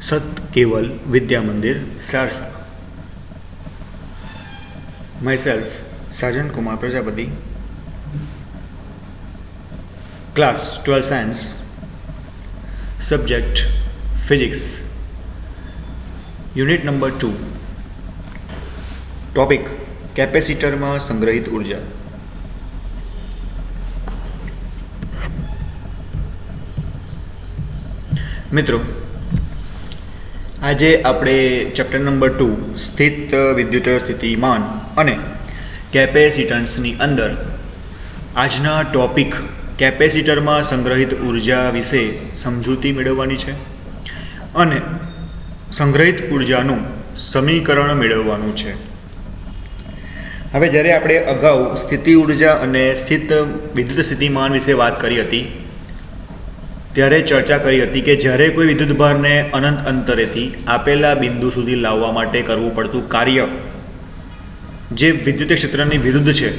सत Kewal Vidya Mandir Sarsa. Myself Sajan Kumar Prajapati, class 12 science, subject physics, unit number 2, topic capacitor में संग्रहित ऊर्जा। मित्रों, આજે આપણે ચેપ્ટર નંબર 2 સ્થિત વિદ્યુત સ્થિતિમાન અને કેપેસિટન્સની અંદર આજના ટોપિક કેપેસિટરમાં સંગ્રહિત ઉર્જા વિશે સમજૂતી મેળવવાની છે અને સંગ્રહિત ઉર્જાનું સમીકરણ મેળવવાનું છે। હવે જ્યારે આપણે અગાઉ સ્થિતિ ઉર્જા અને સ્થિત વિદ્યુત સ્થિતિમાન વિશે વાત કરી હતી ત્યારે ચર્ચા કરી હતી કે જ્યારે કોઈ વિદ્યુતભારને અનંત અંતરેથી આપેલા બિંદુ સુધી લાવવા માટે કરવું પડતું કાર્ય જે વિદ્યુત ક્ષેત્રની વિરુદ્ધ છે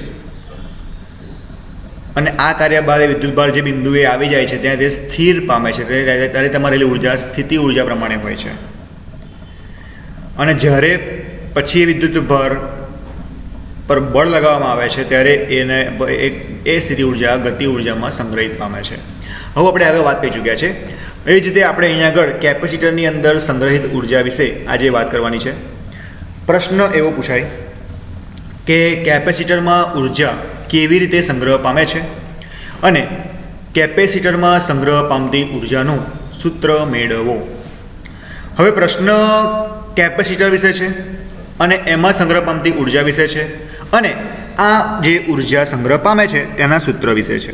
અને આ કાર્ય બાદ વિદ્યુતભાર જે બિંદુએ આવી જાય છે ત્યાં તે સ્થિર પામે છે ત્યારે તમારી ઉર્જા સ્થિતિ ઉર્જા પ્રમાણે હોય છે અને જ્યારે પછી એ વિદ્યુતભાર પર બળ લગાવવામાં આવે છે ત્યારે એને એ સ્થિતિ ઉર્જા ગતિ ઉર્જામાં સંગ્રહિત પામે છે। હવે આપણે આગળ વાત કરી ચૂક્યા છે। એવી જ રીતે આપણે અહીંયા આગળ કેપેસિટરની અંદર સંગ્રહિત ઉર્જા વિશે આજે વાત કરવાની છે। પ્રશ્ન એવો પૂછાય કે કેપેસિટરમાં ઉર્જા કેવી રીતે સંગ્રહ પામે છે અને કેપેસિટરમાં સંગ્રહ પામતી ઉર્જાનું સૂત્ર મેળવો। હવે પ્રશ્ન કેપેસિટર વિશે છે અને એમાં સંગ્રહ પામતી ઉર્જા વિશે છે અને આ જે ઉર્જા સંગ્રહ પામે છે તેના સૂત્ર વિશે છે।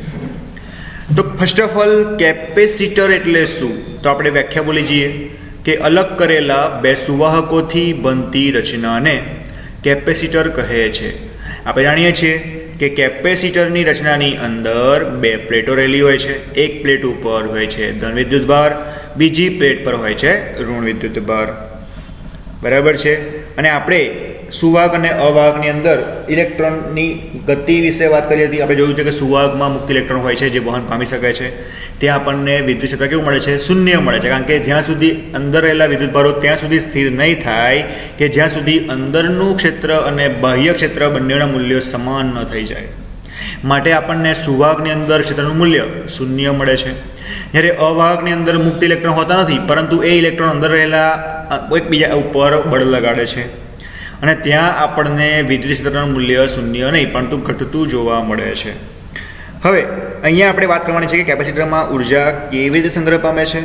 તો ફર્સ્ટ ઓફ ઓલ કેપેસિટર એટલે શું? તો આપણે વ્યાખ્યા બોલી જઈએ કે અલગ કરેલા બે સુવાહકોથી બનતી રચનાને કેપેસિટર કહે છે। આપણે જાણીએ છીએ કે કેપેસિટરની રચનાની અંદર બે પ્લેટો રહેલી હોય છે। એક પ્લેટ ઉપર હોય છે ધન વિદ્યુતભાર, બીજી પ્લેટ પર હોય છે ઋણ વિદ્યુતભાર, બરાબર છે। અને આપણે સુવાહક અને અવાહકની અંદર ઇલેક્ટ્રોનની ગતિ વિશે વાત કરી હતી। આપણે જોયું છે કે સુવાહકમાં મુક્ત ઇલેક્ટ્રોન હોય છે જે વહન પામી શકે છે, ત્યાં આપણને વિદ્યુત ક્ષેત્ર કેવું મળે છે? શૂન્ય મળે છે, કારણ કે જ્યાં સુધી અંદર રહેલા વિદ્યુતભારો ત્યાં સુધી સ્થિર નહીં થાય કે જ્યાં સુધી અંદરનું ક્ષેત્ર અને બાહ્ય ક્ષેત્ર બંનેના મૂલ્યો સમાન ન થઈ જાય, માટે આપણને સુવાહકની અંદર ક્ષેત્રનું મૂલ્ય શૂન્ય મળે છે। જ્યારે અવાહકની અંદર મુક્ત ઇલેક્ટ્રોન હોતા નથી, પરંતુ એ ઇલેક્ટ્રોન અંદર રહેલા એકબીજા ઉપર બળ લગાડે છે અને ત્યાં આપણને વિદ્યુત ક્ષેત્રનું મૂલ્ય શૂન્ય નહીં પરંતુ ઘટતું જોવા મળે છે। હવે અહીંયા આપણે વાત કરવાની છે કે કેપેસિટરમાં ઉર્જા કેવી રીતે સંગ્રહ પામે છે।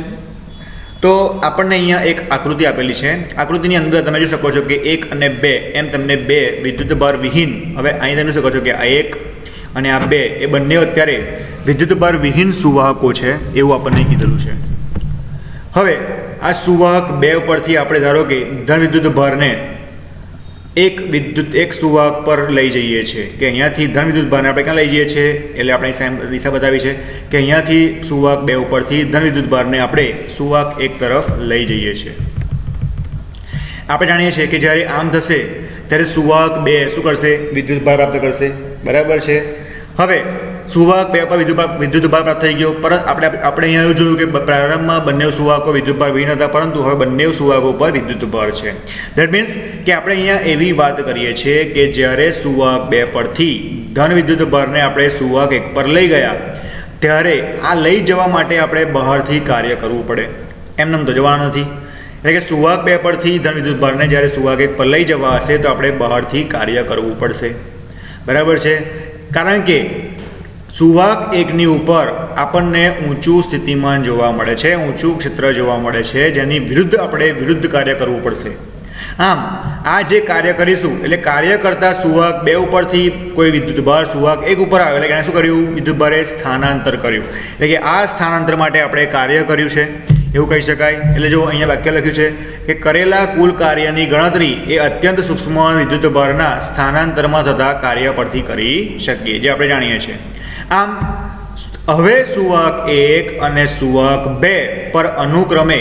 તો આપણને અહીંયા એક આકૃતિ આપેલી છે। આકૃતિની અંદર તમે જોઈ શકો છો કે 1 અને 2 એમ તમને બે વિદ્યુતભાર વિહીન, હવે અહીં તમે જોઈ શકો છો કે આ 1 અને આ 2 એ બંને અત્યારે વિદ્યુતભાર વિહીન સુવાહકો છે એવું આપણને કીધેલું છે। હવે આ સુવાહક 2 ઉપરથી આપણે ધારો કે ધન વિદ્યુતભારને એક સુવાહક પર લઈ જઈએ છીએ કે અહીંયાથી ધન વિદ્યુતભારને આપણે ક્યાં લઈ જઈએ છીએ, એટલે આપણે દિશા બતાવી છે કે અહીંયાથી સુવાહક 2 ઉપરથી ધન વિદ્યુતભારને આપણે સુવાહક 1 તરફ લઈ જઈએ છીએ। આપણે જાણીએ છીએ કે જ્યારે આમ થશે ત્યારે સુવાહક 2 શું કરશે? વિદ્યુતભાર પ્રાપ્ત કરશે, બરાબર છે। હવે સુવાહક 2 પર વિદ્યુતભાર પ્રાપ્ત થઈ ગયો, પરંતુ આપણે અહીંયા એવું જોયું કે પ્રારંભમાં બંને સુવાહકો વિદ્યુતભાર વિહીન હતા, પરંતુ હવે બંને સુવાહકો પર વિદ્યુતભાર છે। ધેટ મીન્સ કે આપણે અહીંયા એવી વાત કરીએ છીએ કે જ્યારે સુવાહક 2 પરથી ધન વિદ્યુતભારને આપણે સુવાહક 1 પર લઈ ગયા ત્યારે આ લઈ જવા માટે આપણે બહારથી કાર્ય કરવું પડે, એમનેમ તો જવાનું નથી। એટલે કે સુવાહક 2 પરથી ધન વિદ્યુતભારને જ્યારે સુવાહક 1 પર લઈ જવા હશે તો આપણે બહારથી કાર્ય કરવું પડશે, બરાબર છે। કારણ કે સુવાહક 1ની ઉપર આપણને ઊંચું સ્થિતિમાન જોવા મળે છે, ઊંચું ક્ષેત્ર જોવા મળે છે, જેની વિરુદ્ધ આપણે વિરુદ્ધ કાર્ય કરવું પડશે। આમ આ જે કાર્ય કરીશું એટલે કાર્ય કરતા સુવાહક 2 ઉપરથી કોઈ વિદ્યુતભાર સુવાહક 1 ઉપર આવ્યો, એટલે કે શું કર્યું? વિદ્યુતભારે સ્થાનાંતર કર્યું, એટલે કે આ સ્થાનાંતર માટે આપણે કાર્ય કર્યું છે એવું કહી શકાય। એટલે જો અહીંયા વાક્ય લખ્યું છે કે કરેલા કુલ કાર્યની ગણતરી એ અત્યંત સૂક્ષ્મ વિદ્યુતભારના સ્થાનાંતરમાં થતા કાર્ય પરથી કરી શકીએ, જે આપણે જાણીએ છીએ। આમ હવે સુવાહક 1 અને સુવાહક 2 પર અનુક્રમે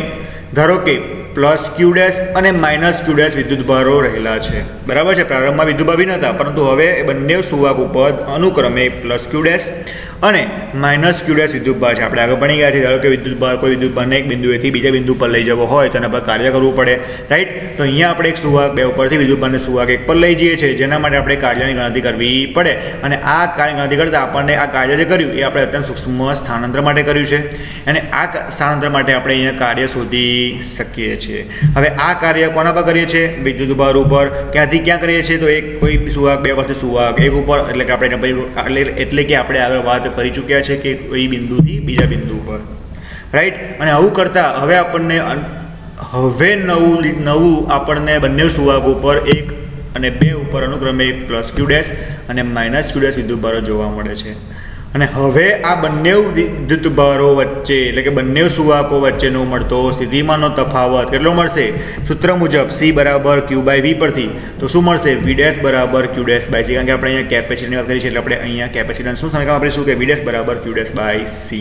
ધારો કે પ્લસ ક્યુ ડેશ અને માઇનસ ક્યુ ડેશ વિદ્યુતભારો રહેલા છે, બરાબર છે। પ્રારંભમાં વિદ્યુતભાર વિહીન હતા, પરંતુ હવે બંને સુવાહક ઉપર અનુક્રમે પ્લસ ક્યુ ડેશ અને માઇનસ ક્યુ ડેશ વિદ્યુતભાર છે. આપણે આગળ ભણી ગયા છે. ધારો કે વિદ્યુતભાર કોઈ વિદ્યુતભારને એક બિંદુએથી બીજા બિંદુ પર લઈ જવો હોય તો એના પર કાર્ય કરવું પડે, રાઈટ. તો અહીંયા આપણે એક સુવાહક 2 ઉપરથી વિદ્યુતભારને સુવાહક 1 પર લઈ જઈએ છીએ, જેના માટે આપણે કાર્યની ગણતરી કરવી પડે. અને આ કાર્યની ગણતરી કરતાં આપણને આ કાર્ય જે કર્યું એ આપણે અત્યંત સૂક્ષ્મ સ્થાનાંતર માટે કર્યું છે, અને આ સ્થાનાંતર માટે આપણે અહીંયા કાર્ય શોધી શકીએ છીએ. હવે આ કાર્ય કોના પર કરીએ છીએ? વિદ્યુતભાર ઉપર. ક્યાંથી ક્યાં કરીએ છીએ? તો એક કોઈ સુવાહક 2 પરથી સુવાહક 1 ઉપર, એટલે કે આપણે એટલે કે આપણે આગળ વાત કરી ચૂક્યા છે કે કોઈ બિંદુથી બીજા બિંદુ ઉપર, રાઈટ. અને આવું કરતાં હવે આપણને નવું આપણને બંને સુવાહક ઉપર 1 અને 2 ઉપર અનુક્રમે પ્લસ ક્યુ ડેશ અને માઇનસ ક્યુ ડેશ વિદ્યુતભારો જોવા મળે છે. અને હવે આ બંને વિદ્યુતભારો વચ્ચે એટલે કે બંને સુવાહકો વચ્ચેનો મળતો સ્થિતિમાનનો તફાવત કેટલો મળશે? સૂત્ર મુજબ C બરાબર Q બાય V પરથી તો શું મળશે? V ડેશ બરાબર Q ડેશ બાય C. કારણ કે આપણે અહીંયા કેપેસિટરની વાત કરી છે એટલે આપણે અહીંયા કેપેસિટન્સ શું સમીકરણ આપણે શું કે V ડેશ બરાબર Q ડેશ બાય C.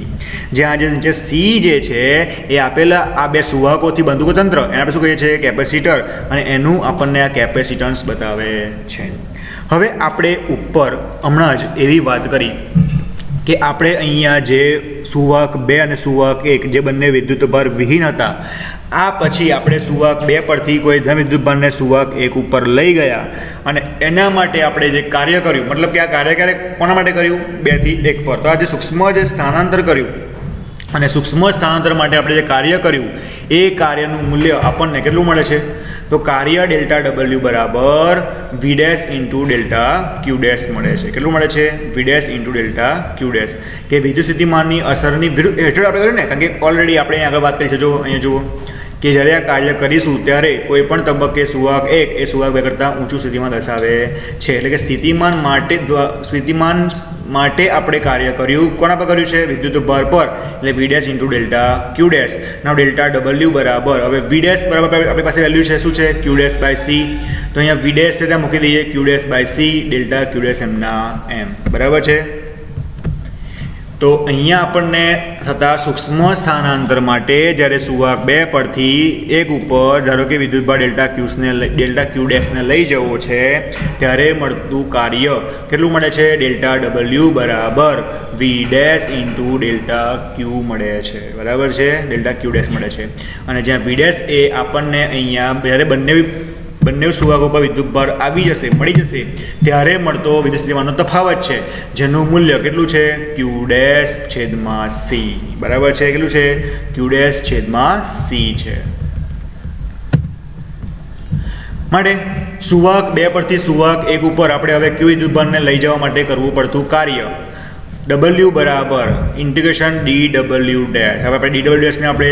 જ્યાં જે નીચે C જે છે એ આપેલા આ બે સુવાહકોથી બનતું તંત્ર એને આપણે શું કહીએ છીએ? કેપેસિટર. અને એનું આપણને આ કેપેસિટન્સ બતાવે છે. હવે આપણે ઉપર હમણાં જ એવી વાત કરી કે આપણે અહીંયા જે સુવાહક 2 અને સુવાહક 1 જે બંને વિદ્યુતભાર વિહીન હતા, આ પછી આપણે સુવાહક 2 પરથી કોઈ ધન વિદ્યુતભારને સુવાહક 1 ઉપર લઈ ગયા અને એના માટે આપણે જે કાર્ય કર્યું, મતલબ કે આ કાર્ય ક્યારે કોના માટે કર્યું? 2 થી 1 પર. તો આ જે સૂક્ષ્મ જે સ્થાનાંતર કર્યું અને સૂક્ષ્મ સ્થાનાંતર માટે આપણે જે કાર્ય કર્યું એ કાર્યનું મૂલ્ય આપણને કેટલું મળે છે? તો કાર્ય ડેલ્ટા ડબલ્યુ બરાબર V dash into delta Q dash મળે છે. કેટલું મળે છે? V dash into delta Q dash. કે વિદ્યુત સ્થિતિમાનની અસરની વિરુદ્ધ હેઠળ આપણે કર્યું ને, કારણ કે ઓલરેડી આપણે આગળ વાત કરી છે. જો અહીંયા જુઓ કે જ્યારે આ કાર્ય કરીશું ત્યારે કોઈ પણ તબક્કે સુવાહક 1 એ સુવાહક 2 કરતાં ઊંચું સ્થિતિમાન દર્શાવે છે. એટલે કે સ્થિતિમાન માટે આપણે કાર્ય કર્યું. કોના પર કર્યું છે? વિદ્યુતભાર પર. એટલે V dash into delta Q dash. Now delta W બરાબર, હવે વી ડેશ બરાબર આપણી પાસે વેલ્યુ છે શું છે? Q dash by C. તો અહીંયા વી ડેશ છે ત્યાં મૂકી દઈએ Q dash by C, delta Q dash એમના એમ. બરાબર છે. તો અહીંયા આપણને થતા સૂક્ષ્મ સ્થાનાંતર માટે જ્યારે સુવાહક 2 પરથી 1 ઉપર ધારો કે વિદ્યુતભાર ડેલ્ટા ક્યુ ડેશને લઈ જવો છે ત્યારે મળતું કાર્ય કેટલું મળે છે? ડેલ્ટા ડબલ્યુ બરાબર વી ડેશ ઇન્ટુ ડેલ્ટા ક્યુ મળે છે. બરાબર છે. ડેલ્ટા ક્યુ ડેશ મળે છે. અને જ્યાં વી ડેશ એ આપણને અહીંયા જ્યારે બંને સુવાહકો પર વિદ્યુતભાર આવી જશે, મળી જશે ત્યારે મળતો વિદ્યુત સ્થિતિમાનનો તફાવત છે, જેનું મૂલ્ય કેટલું છે? ક્યુ ડેશ છેદમાં સી. બરાબર છે. કેટલું છે? ક્યુ ડેશ છેદમાં સી છે. માટે સુવાહક 2 પરથી સુવાહક 1 ઉપર આપણે હવે ક્યુ વિદ્યુતભારને લઈ જવા માટે કરવું પડતું કાર્ય W બરાબર ઇન્ટિગ્રેશન DW ડેશ. હવે આપણે DW ડેશને આપણે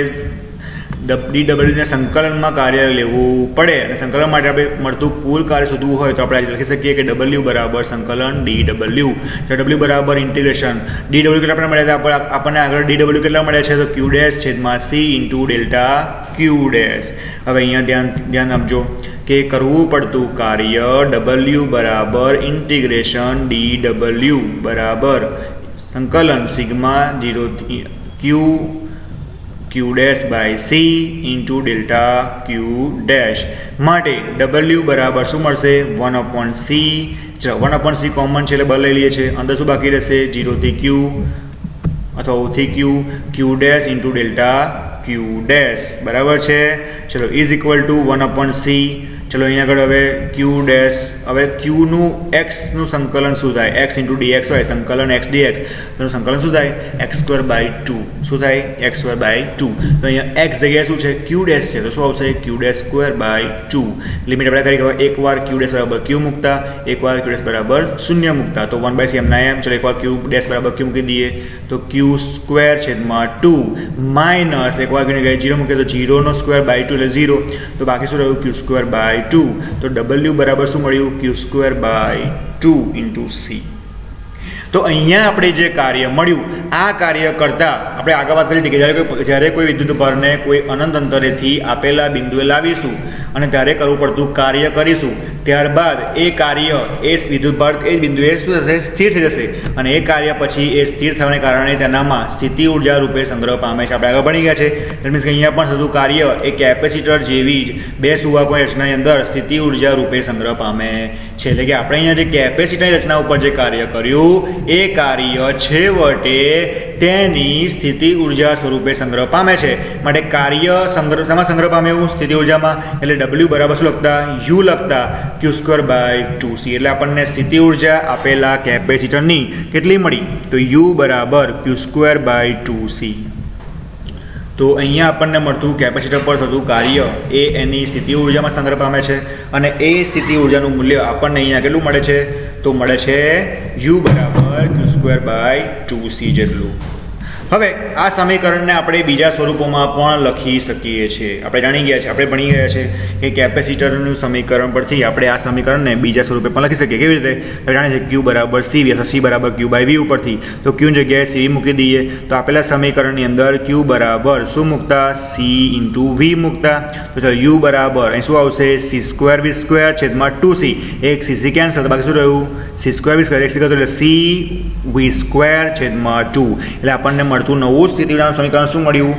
DW ને સંકલનમાં કાર્ય લેવું પડે અને સંકલન માટે આપણે મળતું કુલ કાર્ય શોધવું હોય તો આપણે લખી શકીએ કે W બરાબર સંકલન DW. W બરાબર ઇન્ટિગ્રેશન DW કેટલા આપણે મળ્યા હતા? આપણને આગળ DW કેટલા મળ્યા છે? તો ક્યુ ડેશ છેદમાં C into delta Q dash. હવે અહીંયા ધ્યાન આપજો કે કરવું પડતું કાર્ય W બરાબર ઇન્ટિગ્રેશન DW બરાબર સંકલન sigma 0 Q dash by C into delta Q dash. માટે W બરાબર શું મળશે? 1/c. ચલો 1/c કોમન છે એટલે બ લઈ લઈએ છીએ. અંદર શું બાકી રહેશે? 0 થી Q અથવા O થી Q dash into delta Q dash. બરાબર છે. ચલો ઇઝ ઇક્વલ ટુ 1/c. ચલો અહીંયા આગળ હવે ક્યુ ડેશ, હવે ક્યુનું એક્સનું સંકલન શું થાય? એક્સ ઇન્ટુ ડીએક્સ હોય, સંકલન એક્સ ડીએક્સ એનું સંકલન શું થાય? x²/2. શું થાય? x²/2. તો અહીંયા એક્સ જગ્યાએ શું છે? ક્યુ ડેશ છે તો શું આવશે? ક્યુ ડેશ સ્ક્વેર/2. લિમિટ આપણે કરી કે એકવાર ક્યુ ડેશ બરાબર ક્યુ મૂકતા, એકવાર ક્યુ ડેશ બરાબર 0 મૂકતા તો 1/c એમના એમ. ચલો એકવાર ક્યુ ડેશ બરાબર ક્યુ મૂકી દઈએ તો ક્યુ સ્ક્વેર છેદમાં 2 માઇનસ એકવાર ક્યુ ને 0 મૂકીએ તો 0/2 એટલે 0. તો બાકી શું રહ્યું? ક્યુ સ્ક્વેર/2. તો W બરાબર શું મળ્યું? Q²/2 into C. તો અહીંયા આપણે જે કાર્ય મળ્યું આ કાર્ય કરતાં આપણે આગળ વાત કરી હતી કે જ્યારે કોઈ વિદ્યુતભારને કોઈ અનંત અંતરેથી આપેલા બિંદુએ લાવીશું અને ત્યારે કરવું પડતું કાર્ય કરીશું, ત્યારબાદ એ કાર્ય એ વિદ્યુતભાર એ બિંદુએ શું થશે? સ્થિર થઈ જશે. અને એ કાર્ય પછી એ સ્થિર થવાને કારણે તેનામાં સ્થિતિ ઉર્જા રૂપે સંગ્રહ પામે છે. આપણે આગળ ભણી ગયા છે. દેટ મીન્સ કે અહીંયા પણ થતું કાર્ય એ કેપેસિટર જેવી જ બે સુવાહકોની રચનાની અંદર સ્થિતિ ઉર્જા રૂપે સંગ્રહ પામે છે. એટલે કે આપણે અહીંયા જે કેપેસિટરની રચના ઉપર જે કાર્ય કર્યું એ કાર્ય છેવટે તેની સ્થિતિ ઉર્જા સ્વરૂપે સંગ્રહ પામે છે. માટે કાર્ય શામાં સંગ્રહ પામે એવું? સ્થિતિ ઉર્જામાં. એટલે W બરાબર શું લખતા? U લખતા Q²/2C. એટલે આપણને સ્થિતિ ઉર્જા આપેલા કેપેસિટરની કેટલી મળી? તો U બરાબર Q²/2C. તો અહીંયા આપણને મળતું કેપેસિટર પર થતું કાર્ય એ એની સ્થિતિ ઉર્જામાં સંગ્રહ પામે છે અને એ સ્થિતિ ઉર્જાનું મૂલ્ય આપણને અહીંયા કેટલું મળે છે? તો મળે છે U બરાબર Q²/2C જેટલું. હવે આ સમીકરણને આપણે બીજા સ્વરૂપોમાં પણ લખી શકીએ છીએ. આપણે જાણી ગયા છે, આપણે ભણી ગયા છે કે કેપેસિટરનું સમીકરણ પરથી આપણે આ સમીકરણને બીજા સ્વરૂપે પણ લખી શકીએ. કેવી રીતે? જાણીએ છીએ Q બરાબર CV અથવા C બરાબર Q/V ઉપરથી. તો Q ની જગ્યાએ CV મૂકી દઈએ તો આપેલા સમીકરણની અંદર Q બરાબર શું મૂકતા? C × V મૂકતા. તો ચાલો U બરાબર અહીં શું આવશે? C²V² છેદમાં 2C. એક CC કેન્સલ, તો બાકી શું રહ્યું? C²V² એક એટલે CV² છેદમાં 2. એટલે આપણને મળતું નવું સ્થિતિ ઉર્જાનું સમીકરણ શું મળ્યું?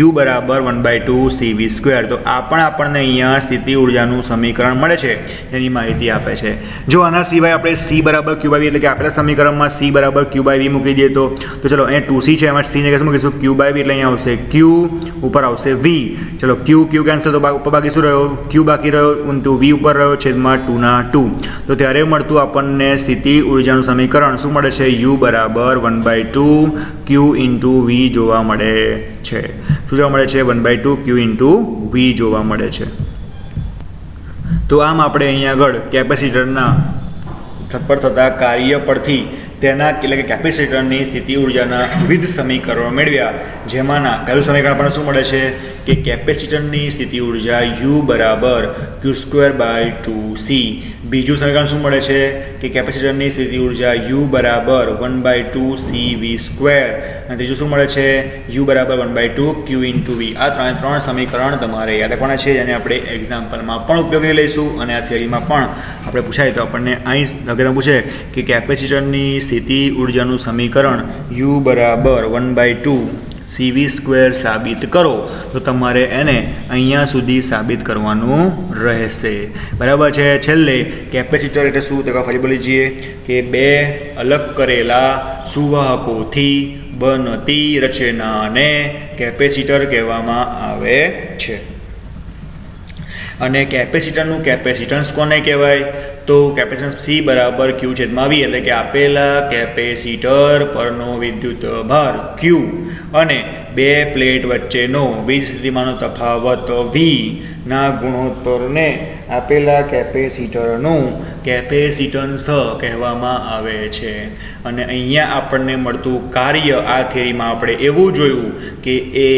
U બરાબર 1/2CV². તો આ પણ આપણને અહીંયા સ્થિતિ ઉર્જાનું સમીકરણ મળે છે એની માહિતી આપે છે. જો આના સિવાય આપણે C બરાબર Q/V એટલે કે આપેલા સમીકરણમાં C બરાબર Q/V મૂકી દઈએ તો ચલો અહીંયા 2C છે, એમાં C ને શું મૂકીશું? Q/V એટલે અહીંયા આવશે Q, ઉપર આવશે V. ચલો Q કેન્સલ, તો ઉપર બાકી શું રહ્યો? Q બાકી રહ્યો × V ઉપર રહ્યો છેદમાં 2/2. તો ત્યારે મળતું આપણને સ્થિતિ ઉર્જાનું સમીકરણ શું મળે છે? U બરાબર 1/2 Q × V જોવા મળે છે. શું જોવા મળે છે? 1/2 Q × V જોવા મળે છે. તો આમ આપણે અહીંયા આગળ કેપેસિટરના પર થતા કાર્ય પરથી તેના એટલે કે કેપેસિટરની સ્થિતિ ઉર્જાના વિવિધ સમીકરણો મેળવ્યા. જેમાંના પહેલું સમીકરણ આપણને શું મળે છે કે કેપેસિટરની સ્થિતિ ઉર્જા U બરાબર Q²/2C. બીજું સમીકરણ શું મળે છે કે કેપેસિટરની સ્થિતિ ઉર્જા U બરાબર 1/2CV². અને ત્રીજું શું મળે છે? U બરાબર 1/2 Q × V. આ ત્રણ સમીકરણ તમારે યાદ રાખવાના છે, જેને આપણે એક્ઝામ્પલમાં પણ ઉપયોગી લઈશું અને આ થિયરીમાં પણ આપણે પૂછાય તો આપણને અહીં લગેતા પૂછે કે કેપેસિટરની સ્થિતિ ઉર્જાનું સમીકરણ U બરાબર 1/2 CV² સાબિત કરો. તો તમારે એને અહીંયા સુધી સાબિત કરવાનું રહેશે. બરાબર છે. છેલ્લે કેપેસિટર એટલે શું તે ફરી બોલી જઈએ કે બે અલગ કરેલા સુવાહકોથી બનતી રચનાને કેપેસિટર કહેવામાં આવે છે. અને કેપેસિટરનું કેપેસિટન્સ કોને કહેવાય? તો કેપેસિટન્સ C બરાબર Q/V એટલે કે આપેલા કેપેસિટર પરનો વિદ્યુત ભાર Q અને બે પ્લેટ વચ્ચેનો વીજ સ્થિતિમાનનો તફાવત V ના ગુણોત્તરને આપેલા કેપેસિટરનું કેપેસિટન્સ કહેવામાં આવે છે. અને અહીંયા આપણને મળતું કાર્ય આ થિયરીમાં આપણે એવું જોયું કે એ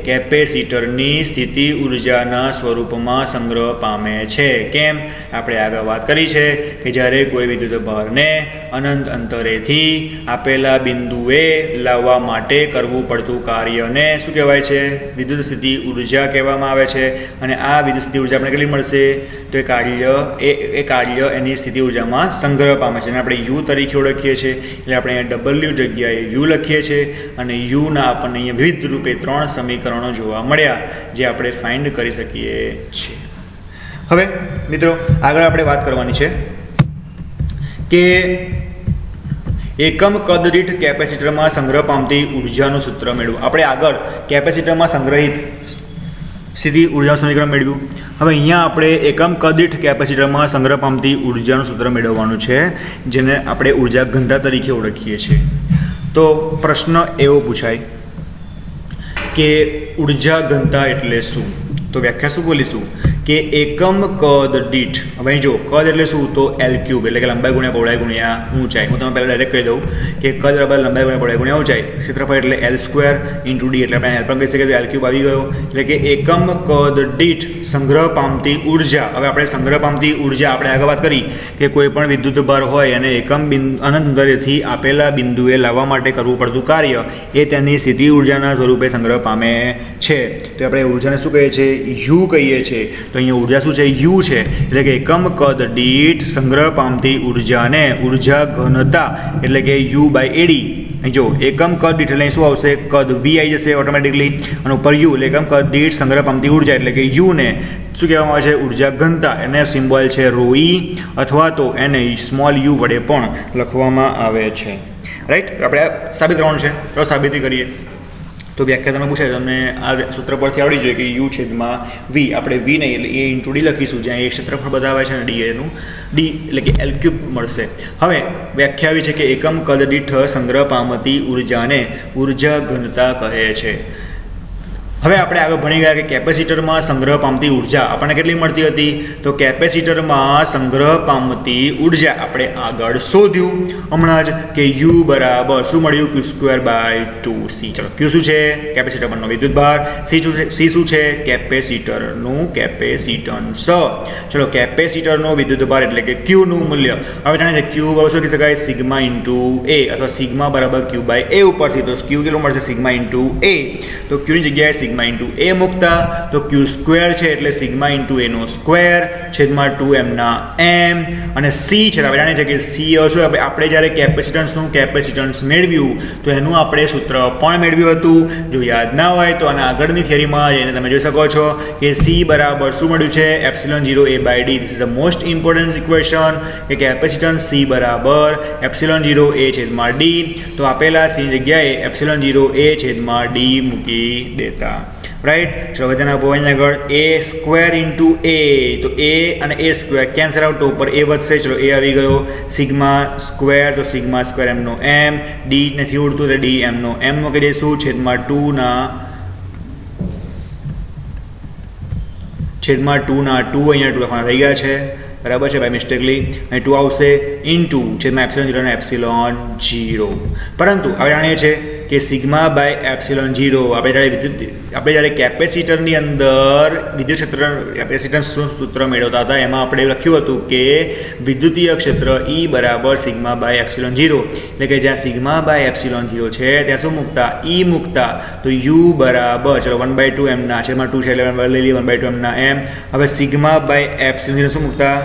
કેપેસિટરની સ્થિતિ ઉર્જાના સ્વરૂપમાં સંગ્રહ પામે છે. કેમ? આપણે આગળ વાત કરી છે કે જ્યારે કોઈ વિદ્યુત ભારને અનંત અંતરેથી આપેલા બિંદુએ લાવવા માટે કરવું પડતું કાર્યને શું કહેવાય છે? વિદ્યુત સ્થિતિ ઉર્જા કહેવામાં આવે છે. અને આ વિદ્યુત સ્થિતિ ઉર્જા આપણે કેટલી મળશે? તો એ કાર્ય એની સ્થિતિ ઉર્જામાં સંગ્રહ પામે છે. અને આપણે U તરીકે ઓળખીએ છીએ. એટલે આપણે અહીંયા W જગ્યાએ U લખીએ છીએ અને Uના આપણને અહીંયા વિવિધ રૂપે 3 સમીકરણો જોવા મળ્યા જે આપણે ફાઇન્ડ કરી શકીએ છીએ. હવે મિત્રો આગળ આપણે વાત કરવાની છે કે એકમ કદ દીઠ કેપેસિટરમાં સંગ્રહ પામતી ઉર્જાનું સૂત્ર મેળવવું. આપણે આગળ કેપેસિટરમાં સંગ્રહિત સ્થિતિ ઉર્જાનું સમીકરણ મેળવ્યું. હવે અહીંયા આપણે એકમ કદ દીઠ કેપેસિટરમાં સંગ્રહ પામતી ઉર્જાનું સૂત્ર મેળવવાનું છે, જેને આપણે ઉર્જા ઘનતા તરીકે ઓળખીએ છીએ. તો પ્રશ્ન એવો પૂછાય કે ઉર્જા ઘનતા એટલે શું? તો વ્યાખ્યા શું બોલીશું કે એકમ કદ દીઠ. હવે અહીં જો કદ એટલે શું? તો L³ એટલે કે લંબાઈ ગુણ્યા પહોળાઈ ગુણ્યા ઊંચાઈ. હું તમને પહેલાં ડાયરેક્ટ કહી દઉં કે કદ બરાબર લંબાઈ ગુણ્યા પહોળાઈ ગુણ્યા ઊંચાઈ. ક્ષેત્રફળ એટલે L² × D એટલે આપણે L પણ કહી શકીએ તો L³ આવી ગયો. એટલે કે એકમ કદ દીઠ સંગ્રહ પામતી ઉર્જા. હવે આપણે સંગ્રહ પામતી ઉર્જા આપણે આગળ વાત કરી કે કોઈ પણ વિદ્યુત ભાર હોય અને એકમ અનંત અંતરેથી આપેલા બિંદુએ લાવવા માટે કરવું પડતું કાર્ય એ તેની સ્થિતિ ઉર્જાના સ્વરૂપે સંગ્રહ પામે છે. તો આપણે ઉર્જાને શું કહીએ છીએ? U કહીએ છીએ. તો અહીંયા ઉર્જા શું છે? U છે. એટલે કે એકમ કદ દીઠ સંગ્રહ પામતી ઉર્જાને ઉર્જા ઘનતા એટલે કે U/AD અહીં જો એકમ કદ દીઠ એટલે શું આવશે, કદ વી આવી જશે ઓટોમેટિકલી, અને ઉપર યુ એટલે એકમ કદ દીઠ સંગ્રહ પામતી ઉર્જા એટલે કે યુને શું કહેવામાં આવે છે, ઉર્જા ઘનતા. એને સિમ્બોલ છે ρE અથવા તો એને સ્મોલ યુ વડે પણ લખવામાં આવે છે. રાઈટ, આપણે સાબિત કરવાનું છે, તો સાબિતી કરીએ. તો વ્યાખ્યા તમે પૂછાય તમને આ સૂત્ર પરથી આવડી જોઈએ કે યુ છેદમાં વી, આપણે વી નહીં એટલે એ ઇન્ટુ ડી લખીશું, જ્યાં એ ક્ષેત્રફળ બતાવે છે અને ડી એનું ડી એટલે કે એલ ક્યુબ મળશે. હવે વ્યાખ્યા આવી છે કે એકમ કદ દીઠ સંગ્રહ પામતી ઉર્જાને ઉર્જા ઘનતા કહે છે. હવે આપણે આગળ ભણી ગયા કે કેપેસિટરમાં સંગ્રહ પામતી ઉર્જા આપણને કેટલી મળતી હતી, તો કેપેસિટરમાં સંગ્રહ પામતી ઉર્જા આપણે આગળ શોધ્યું હમણાં જ કે યુ બરાબર શું મળ્યું, Q²/2C. ચલો ક્યુ શું છે, કેપેસિટર પરનો વિદ્યુતભાર, સી શું છે, કેપેસિટરનું કેપેસિટન્સ. ચલો કેપેસિટરનો વિદ્યુતભાર એટલે કે ક્યુનું મૂલ્ય હવે જાણે છે, ક્યુ બરાબર શું લખી શકાય, સિગ્મા ઇન્ટુ એ અથવા સિગ્મા બરાબર Q/A ઉપરથી. તો ક્યુ કેટલું મળશે, સિગ્મા ઇન્ટુ એ. તો ક્યુની જગ્યાએ સિગ્મા ઇન્ટુ એ મૂકતા તો Q² છે એટલે સિગ્મા ઇન્ટુ એનો સ્ક્વેર છેદમાં 2m ના m, અને સી છે આપણે જાણીએ છીએ કે સી શું, આપણે જ્યારે કેપેસિટન્સનું કેપેસિટન્સ મેળવ્યું તો એનું આપણે સૂત્ર પણ મેળવ્યું હતું. જો યાદ ના હોય તો આના આગળની થિયરીમાં જઈને તમે જોઈ શકો છો કે સી બરાબર શું મળ્યું છે, ε0A/d. This is the most important equation કે કેપેસિટન્સ સી બરાબર ε0A છેદમાં d. તો આપેલા સી જગ્યાએ ε0A/d મૂકી દેતા. રાઈટ, ચલો હવે તેના પોઈન્ટ આગળ A² ઇન્ટુ એ, તો એ અને A² કેન્સલ આઉટ તો ઉપર એ વધશે. ચલો એ આવી ગયો, સિગ્મા સ્ક્વેર તો સિગ્મા સ્ક્વેર એમનો એમ, ડી નથી ઉડતું એટલે ડી એમનો એમ મૂકી દઈશું છેદમાં 2 ના 2 અહીંયા 2 લખવાના રહી ગયા છે, બરાબર છે, બાય મિસ્ટેકલી અહીં 2 આવશે ઇન્ટુ છેદમાં ε0 અને ε0. પરંતુ હવે જાણીએ છીએ કે સિગ્મા બાય ε0 આપણે જ્યારે કેપેસિટરની અંદર વિદ્યુત ક્ષેત્ર કેપેસિટન્સનું સૂત્ર મેળવતા હતા એમાં આપણે લખ્યું હતું કે વિદ્યુતીય ક્ષેત્ર E બરાબર સિગ્મા બાય ε0, એટલે કે જ્યાં સિગ્મા બાય ε0 છે ત્યાં શું મૂકતા, E મૂકતા. તો યુ બરાબર ચલો 1/2 m ના છેદમાં 2 છે એટલે લઈ લઈએ 1/2 m ના m. હવે સિગ્મા બાય ε0 શું મૂકતા,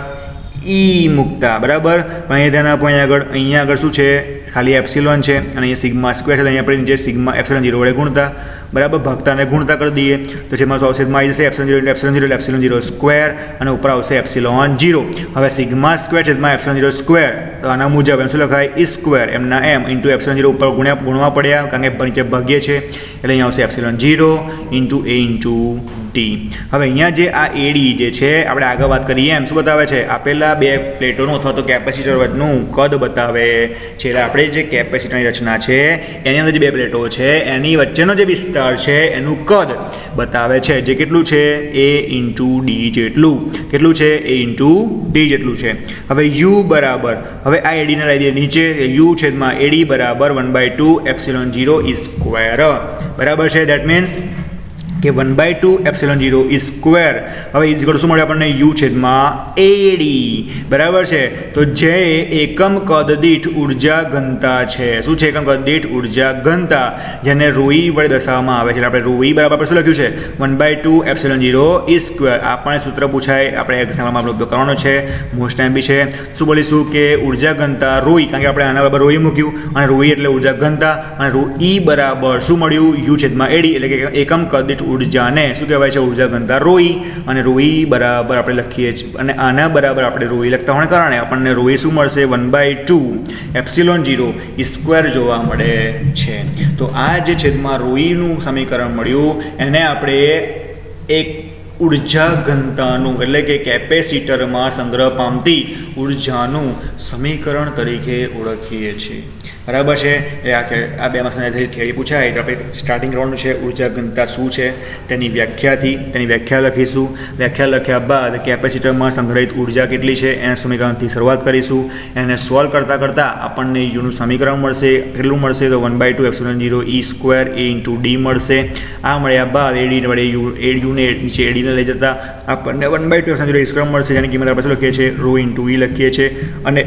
E મૂકતા, બરાબર. પણ અહીંયા પોઈન્ટ આગળ અહીંયા આગળ શું છે, ખાલી એપ્સિલોન છે અને અહીંયા સિગ્મા સ્ક્વેર છે, અહીંયા આપણે નીચે સિગ્મા ε0 વડે ગુણતા, બરાબર, ભાગતા અને ગુણતા કરી દઈએ તો જેમાં શું આવશે, આવી જશે ε0 એટલે ε0 સ્ક્વેર અને ઉપર આવશે ε0. હવે સિગ્મા સ્ક્વેર છેદમાં ε0 સ્ક્વેર, તો આના મુજબ એમ શું લખાય, E² એમના એમ ઇન્ટુ ε0 ઉપર ગુણવા પડ્યા કારણ કે નીચે ભાગ્ય છે એટલે અહીંયા આવશે ε0 ઇન્ટુ એ ઇન્ટુ ટી. હવે અહીંયા જે આ એડી જે છે આપણે આગળ વાત કરીએ એમ શું બતાવે છે, આપેલા બે પ્લેટોનું અથવા તો કેપેસિટર વચ્ચેનું કદ બતાવે છે. એટલે આપણે જે કેપેસિટરની રચના છે એની અંદર જે બે પ્લેટો છે એની વચ્ચેનો જે વિસ્તાર છે એનું કદ બતાવે છે, જે કેટલું છે, એ ઇન્ટુ ડી જેટલું. કેટલું છે, એ ઇન્ટુ ડી જેટલું છે. હવે યુ બરાબર, હવે આ એડીને લઈ દઈએ નીચે, યુ છેદમાં એડી બરાબર 1/2 ε0E², બરાબર છે. દેટ મીન્સ કે 1/2 ε0E². હવે ઇઝ શું મળે આપણને, યુ છેદમાં એડી, બરાબર છે. તો જે એકમ કદ દીઠ ઉર્જા ઘનતા છે, શું છે, એકમ કદ દીઠ ઉર્જા ઘનતા, જેને ρE વડે દર્શાવવામાં આવે છે. આપણે ρE બરાબર શું લખ્યું છે, 1/2 ε0E². આપણને સૂત્ર પૂછાય, આપણે એક્ઝામ્પલમાં આપણે ઉપયોગ કરવાનો છે, મોસ્ટ ટાઈમ બી છે. શું બોલીશું કે ઉર્જા ઘનતા ρE, કારણ કે આપણે આના બરાબર ρE મૂક્યું અને ρE એટલે ઉર્જા ઘનતા, અને ρE બરાબર શું મળ્યું, યુ છેદમાં એડી, એટલે કે એકમ કદ દીઠ ઉર્જાને શું કહેવાય છે, ઉર્જા ઘનતા ρE. અને ρE બરાબર આપણે લખીએ છીએ અને આના બરાબર આપણે ρE લખતા હોવાને કારણે આપણને ρE શું મળશે, 1/2 ε0E² જોવા મળે છે. તો આ જે છેદમાં ρE નું સમીકરણ મળ્યું એને આપણે એક ઉર્જા ઘનતાનું એટલે કે કેપેસિટરમાં સંગ્રહ પામતી ઉર્જાનું સમીકરણ તરીકે ઓળખીએ છીએ, બરાબર છે. આ બે માર્ક્સની થિયરી પૂછાય તો આપણે સ્ટાર્ટિંગ કરવાનું છે ઉર્જા ઘનતા શું છે તેની વ્યાખ્યાથી. તેની વ્યાખ્યા લખીશું. વ્યાખ્યા લખ્યા બાદ કેપેસિટરમાં સંગ્રહિત ઉર્જા કેટલી છે એના સમીકરણથી શરૂઆત કરીશું. એને સોલ્વ કરતાં આપણને યુનું સમીકરણ મળશે. કેટલું મળશે, તો 1/2 ε0E² એ ઇન્ટુ ડી મળશે. આ મળ્યા બાદ એડી વડે યુને નીચે એડીને લઈ જતા આપણને 1/2 ε0E² મળશે, જેની કિંમત આપણે શું લખીએ છીએ, ρ ઇન્ટુ E લખીએ છીએ. અને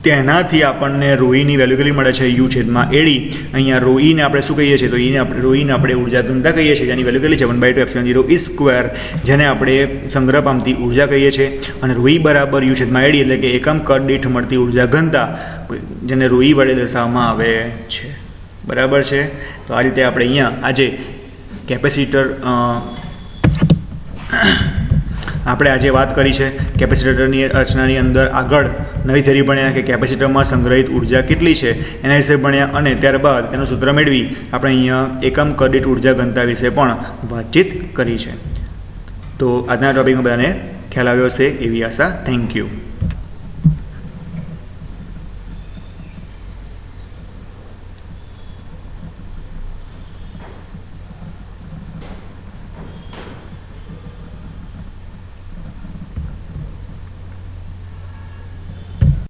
તેનાથી આપણને ρEની વેલ્યુ કેટલી મળે છે, યુ છેદમાં એડી. અહીંયા ρEને આપણે શું કહીએ છીએ, તો ρEને આપણે ઉર્જા ઘનતા કહીએ છીએ, જેની વેલ્યુ કેટલી છે, 1/2 ε0E², જેને આપણે સંગ્રહ પામતી ઉર્જા કહીએ છીએ. અને ρE બરાબર યુ છેદમાં એડી, એટલે કે એકમ કદ દીઠ મળતી ઉર્જા ઘનતા, જેને ρE વડે દર્શાવવામાં આવે છે. બરાબર છે. તો આ રીતે આપણે અહીંયા આજે કેપેસિટર આપણે આજે વાત કરી છે કેપેસિટરની રચનાની અંદર આગળ નવી થિયરી ભણ્યા કે કેપેસિટરમાં સંગ્રહિત ઉર્જા કેટલી છે એના વિશે ભણ્યા અને ત્યારબાદ એનું સૂત્ર મેળવી આપણે અહીંયા એકમ કદ દીઠ ઉર્જા ઘનતા વિશે પણ વાતચીત કરી છે. તો આજના ટોપિકમાં બધાને ખ્યાલ આવ્યો હશે એવી આશા. Thank you.